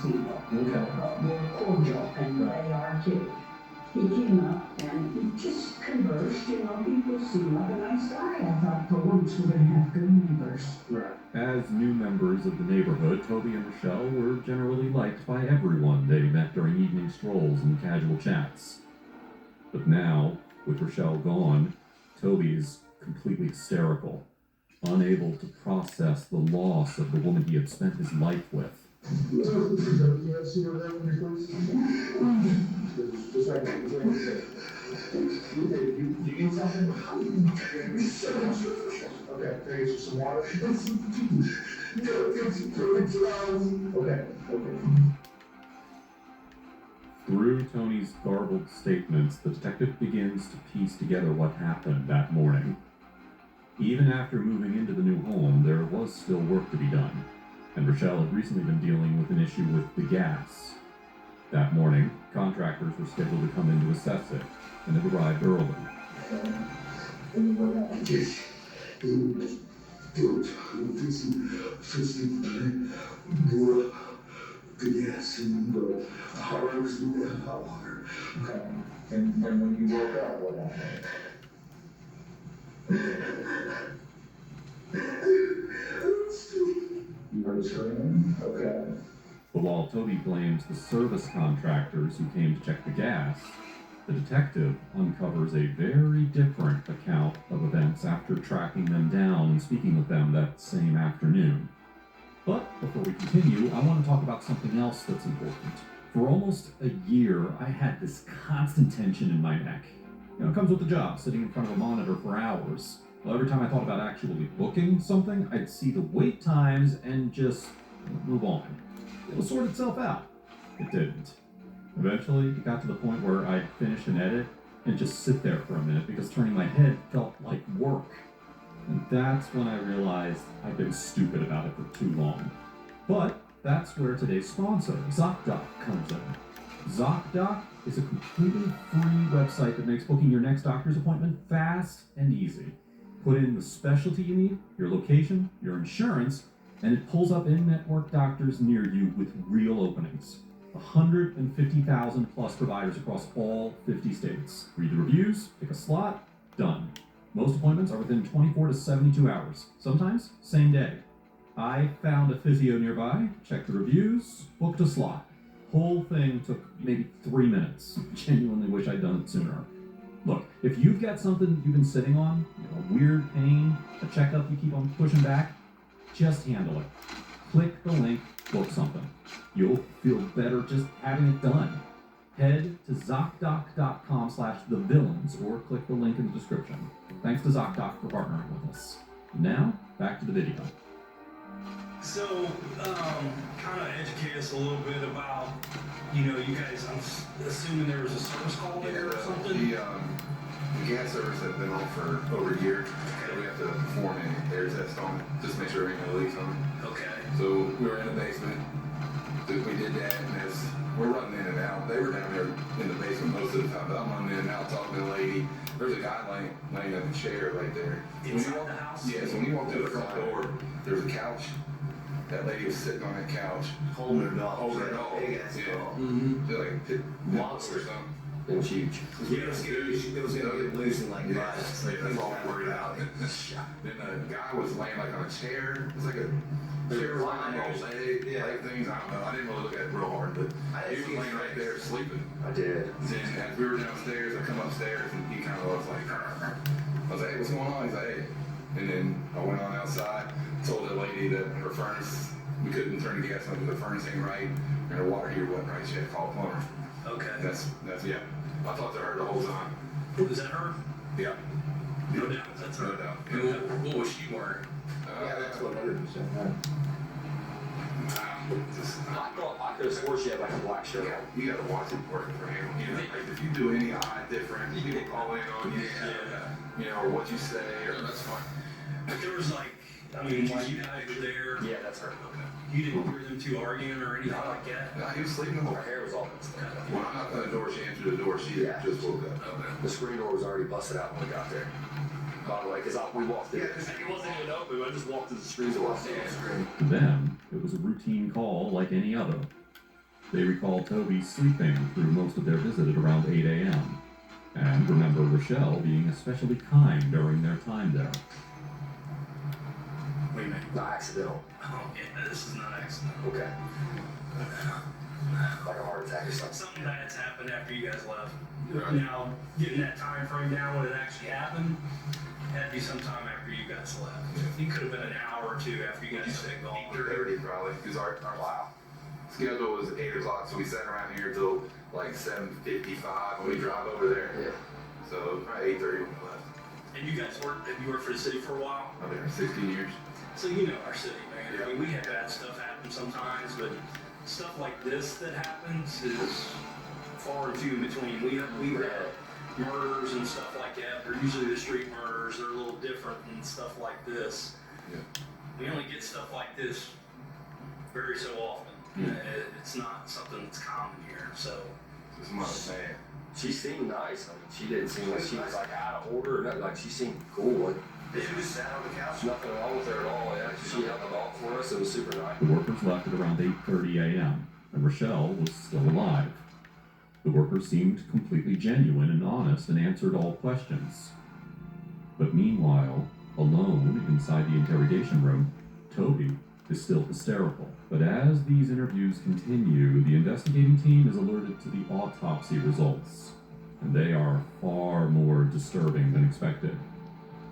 people. Okay. They're cordial, and they are too. He came up and he just conversed, people seem like a nice guy. I thought for once we're gonna have good neighbors. Right. As new members of the neighborhood, Toby and Rochelle were generally liked by everyone they met during evening strolls and casual chats. But now, with Rochelle gone, Toby is completely hysterical, unable to process the loss of the woman he had spent his life with. You need something? Okay, can I get you some water? Okay. Through Tony's garbled statements, the detective begins to piece together what happened that morning. Even after moving into the new home, there was still work to be done, and Rochelle had recently been dealing with an issue with the gas. That morning, contractors were scheduled to come in to assess it, and had arrived early. Yes, and the hot water. Okay. And when you woke up, what happened? You heard screaming? Okay. But while Toby blames the service contractors who came to check the gas, the detective uncovers a very different account of events after tracking them down and speaking with them that same afternoon. But before we continue, I want to talk about something else that's important. For almost a year, I had this constant tension in my neck. It comes with the job, sitting in front of a monitor for hours. Well, every time I thought about actually booking something, I'd see the wait times and just move on. It would sort itself out. It didn't. Eventually, it got to the point where I'd finish an edit and just sit there for a minute because turning my head felt like work. And that's when I realized I'd been stupid about it for too long. But that's where today's sponsor, ZocDoc, comes in. ZocDoc is a completely free website that makes booking your next doctor's appointment fast and easy. Put in the specialty you need, your location, your insurance, and it pulls up in-network doctors near you with real openings. 150,000 plus providers across all 50 states. Read the reviews, pick a slot, done. Most appointments are within 24 to 72 hours, sometimes same day. I found a physio nearby, checked the reviews, booked a slot. Whole thing took maybe 3 minutes. Genuinely wish I'd done it sooner. Look, if you've got something you've been sitting on, a weird pain, a checkup you keep on pushing back, just handle it. Click the link, book something. You'll feel better just having it done. Head to ZocDoc.com/thevillains or click the link in the description. Thanks to ZocDoc for partnering with us. Now, back to the video. So, kind of educate us a little bit about, you guys, I'm assuming there was a service call there or something? The gas service has been on for over a year, so we have to perform an air test on it, just to make sure there ain't no leaks on it. Okay. So we were in the basement, we did that, and as we're running in and out, they were down there in the basement most of the time, but I'm running in and out talking to the lady. There's a guy laying in a chair right there. Inside the house? Yes, when you walk through the front door, there's a couch. That lady was sitting on that couch. Holding her dog. Holding her dog. Big ass dog. Mm-hmm. They're like a pit Monster. or something. It was huge. Yeah, it was huge. It was gonna get loose in like Yeah, 5 that's all I'm worried about. Then the guy was laying like on a chair. It's like a chair lying on a leg things. I don't know. I didn't really look at it real hard, but he was laying right there sleeping. I did. Then as we were downstairs, I come upstairs and he kind of was like, I was like, hey, what's going on? He's like, hey. And then I went on outside, told the lady that her furnace, we couldn't turn the gas on because the furnace ain't right, and her water heater wasn't right. She had to call a plumber. Okay. That's yeah. I talked to her the whole time. Was that her? Yeah. No doubt. That's her. No doubt. And what was she wearing? Yeah, that's 100%. I could have swore she had like a black shirt on. You gotta watch it working for him. Like if you do any odd different, people call in on you, or what you say, or that's fine. But there was like, you guys were there. Yeah, that's her. You didn't hear them two arguing or anything like that? No, he was sleeping. Her hair was all messed up. When I knocked on the door, she answered the door. She just woke up. Okay. The screen door was already busted out when we got there. By the way, because we walked in. It wasn't even open. I just walked to the screen door. To them, it was a routine call like any other. They recall Toby sleeping through most of their visit at around 8 a.m. and remember Rochelle being especially kind during their time there. What do you mean? Not accidental. Oh, yeah, this is not accidental. Okay. Like a heart attack or something. Something bad's happened after you guys left. Now, getting that time frame down when it actually happened, had to be sometime after you guys left. It could have been an hour or two after you guys had gone. 8:30 probably, because our schedule was 8 o'clock, so we sat around here till like 7:55 when we drive over there. Yeah. So probably 8:30 when we left. And you guys worked for the city for a while? I've been here 16 years. So you know our city, man. I mean, we had bad stuff happen sometimes, but stuff like this that happens is far and few in between. We had murders and stuff like that. They're usually the street murders. They're a little different than stuff like this. Yeah. We only get stuff like this very so often. It's not something that's common here. So This is what I'm saying. She seemed nice. I mean, she didn't seem like she was like out of order or nothing. Like she seemed cool. Like, Did you just sat on the couch? nothing wrong with her at all. Yeah, she held the dog for us. It was super nice. The workers left at around 8:30 a.m., and Rochelle was still alive. The workers seemed completely genuine and honest and answered all questions. But meanwhile, alone inside the interrogation room, Toby is still hysterical. But as these interviews continue, the investigating team is alerted to the autopsy results, and they are far more disturbing than expected.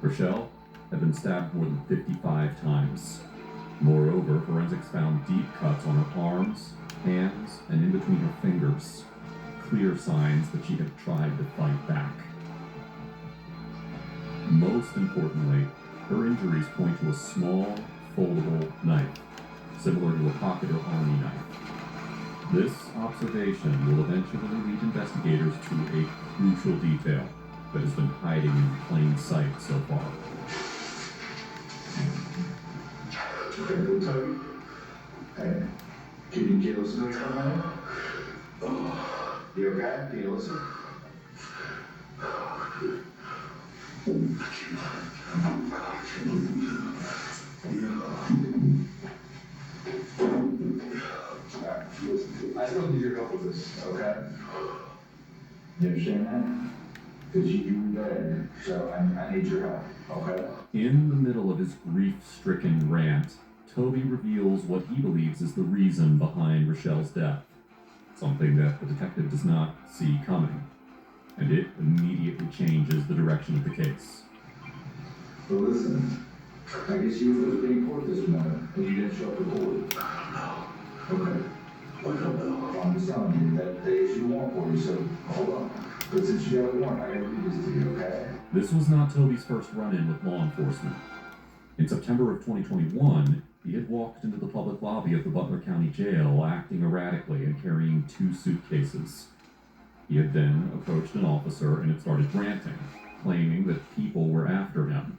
Rochelle had been stabbed more than 55 times. Moreover, forensics found deep cuts on her arms, hands, and in between her fingers. Clear signs that she had tried to fight back. Most importantly, her injuries point to a small, foldable knife, similar to a pocket or army knife. This observation will eventually lead investigators to a crucial detail that has been hiding in plain sight so far. Hey, can you get us another time? You okay? Can you listen? I still need your help with this, okay? You understand that? Because you were there, so I need your help, okay? In the middle of his grief-stricken rant, Toby reveals what he believes is the reason behind Rochelle's death, something that the detective does not see coming, and it immediately changes the direction of the case. But listen, I guess you were supposed to be in court this morning, and you didn't show up to court. I don't know. Okay. I don't know. I'm just telling you that they issued a warrant for you, so hold on. But since you got a warrant, I gotta read this to you, okay? This was not Toby's first run-in with law enforcement. In September of 2021, he had walked into the public lobby of the Butler County Jail acting erratically and carrying 2 suitcases. He had then approached an officer and had started ranting, claiming that people were after him.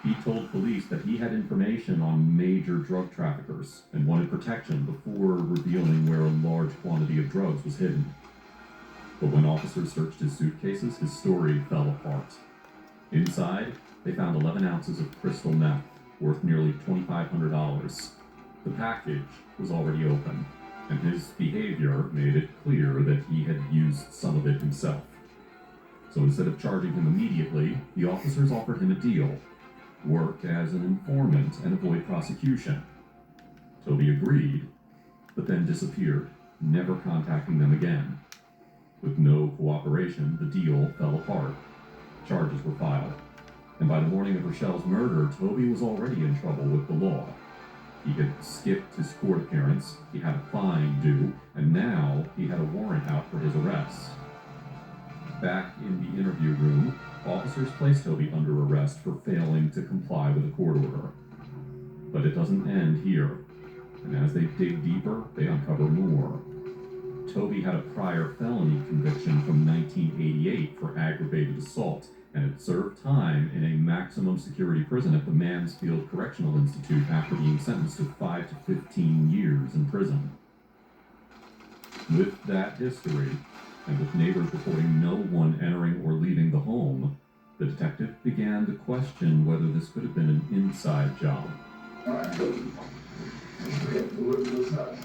He told police that he had information on major drug traffickers and wanted protection before revealing where a large quantity of drugs was hidden. But when officers searched his suitcases, his story fell apart. Inside, they found 11 ounces of crystal meth, worth nearly $2,500. The package was already open, and his behavior made it clear that he had used some of it himself. So instead of charging him immediately, the officers offered him a deal: work as an informant and avoid prosecution. Toby agreed, but then disappeared, never contacting them again. With no cooperation, the deal fell apart. Charges were filed, and by the morning of Rochelle's murder, Toby was already in trouble with the law. He had skipped his court appearance, he had a fine due, and now he had a warrant out for his arrest. Back in the interview room, officers placed Toby under arrest for failing to comply with a court order. But it doesn't end here, and as they dig deeper, they uncover more. Toby had a prior felony conviction from 1988 for aggravated assault, and had served time in a maximum security prison at the Mansfield Correctional Institute after being sentenced to 5 to 15 years in prison. With that history, and with neighbors reporting no one entering or leaving the home, the detective began to question whether this could have been an inside job. All right, good. Okay, listen up.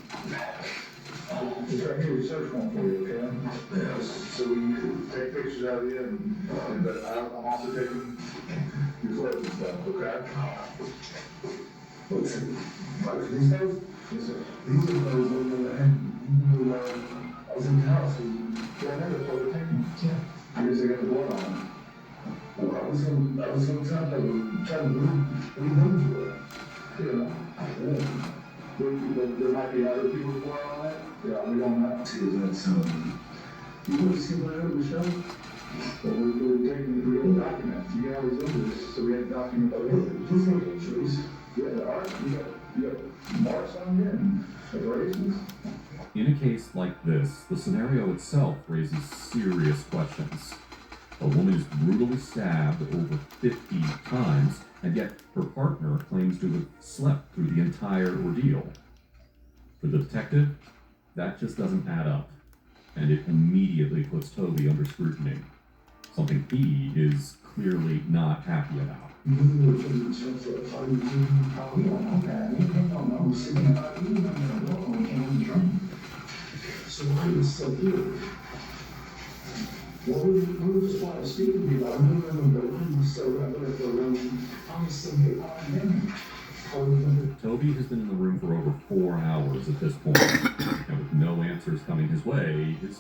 It's right here, search one for you, okay? Yeah, so we take pictures of you and but I'm also taking your clothes and stuff, okay? What's it? Like these those? Yes, sir. These are those when I was in the house and I never thought of taking them. Yeah. I guess I got the blood on them. Well, I was gonna try to remove it. You know, there might be other people who are on that. Yeah, we don't know. See, that's, you want to see what I heard, Michelle? Well, we're taking documents. You got all these images, so we have to document the injuries. Yeah, there are. You got marks on here and abrasions. In a case like this, the scenario itself raises serious questions. A woman is brutally stabbed over 50 times, and yet her partner claims to have slept through the entire ordeal. For the detective, that just doesn't add up, and it immediately puts Toby under scrutiny, something he is clearly not happy about. We don't know that. We don't know. We're sitting about you and we can't drink. So why is so here? Well, we just want to speak to you about moving in the room, so I'm going to room. I'm still here. Toby has been in the room for over 4 hours at this point, and with no answers coming his way, his